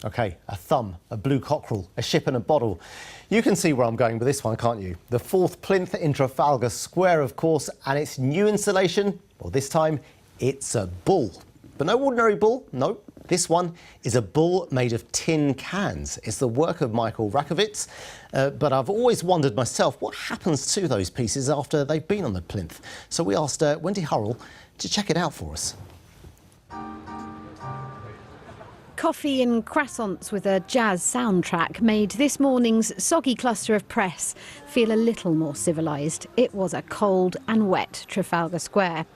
OK, a thumb, a blue cockerel, a ship and a bottle. You can see where I'm going with this one, can't you? The fourth plinth in Trafalgar Square, of course, and its new installation, well, this time it's a bull. But no ordinary bull, no. This one is a bull made of tin cans. It's the work of Rakowitz, but I've always wondered myself what happens to those pieces after they've been on the plinth. So we asked Wendy Hurrell to check it out for us. Coffee and croissants with a jazz soundtrack made this morning's soggy cluster of press feel a little more civilised. It was a cold and wet Trafalgar Square.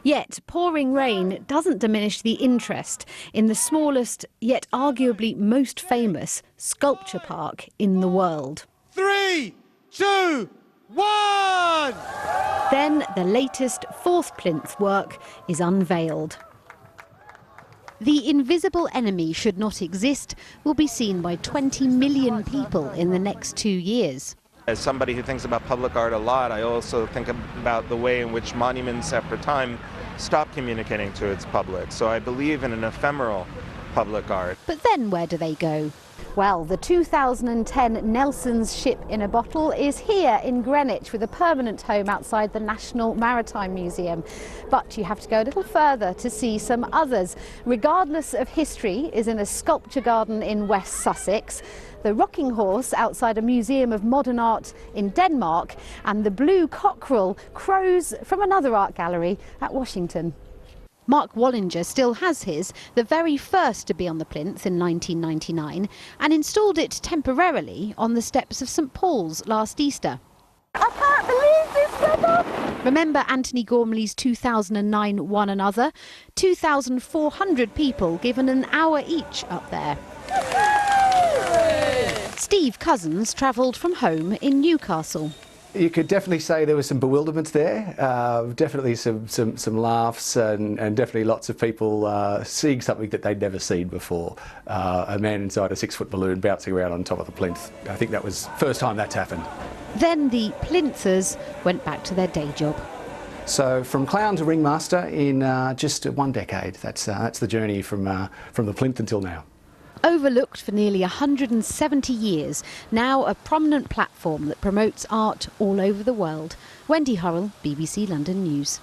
Yet pouring rain doesn't diminish the interest in the smallest, yet arguably most famous, sculpture park in the world. 3, 2, 1! Then the latest fourth plinth work is unveiled. The invisible enemy should not exist will be seen by 20 million people in the next 2 years. As somebody who thinks about public art a lot, I also think about the way in which monuments after time stop communicating to its public. So I believe in an ephemeral public art. But then where do they go? Well, the 2010 Nelson's Ship in a Bottle is here in Greenwich with a permanent home outside the National Maritime Museum. But you have to go a little further to see some others. Regardless of History is in a sculpture garden in West Sussex. The Rocking Horse outside a museum of modern art in Denmark, and the Blue Cockerel crows from another art gallery at Washington. Mark Wallinger still has his, the very first to be on the plinth in 1999, and installed it temporarily on the steps of St Paul's last Easter. I can't believe this weather! Remember Anthony Gormley's 2009 One Another? 2,400 people given an hour each up there. Steve Cousins travelled from home in Newcastle. You could definitely say there was some bewilderment there, definitely some laughs and definitely lots of people seeing something that they'd never seen before. A man inside a 6-foot balloon bouncing around on top of the plinth. I think that was the first time that's happened. Then the plinthers went back to their day job. So from clown to ringmaster in just 1 decade. That's the journey from the plinth until now. Overlooked for nearly 170 years, now a prominent platform that promotes art all over the world. Wendy Hurrell, BBC London News.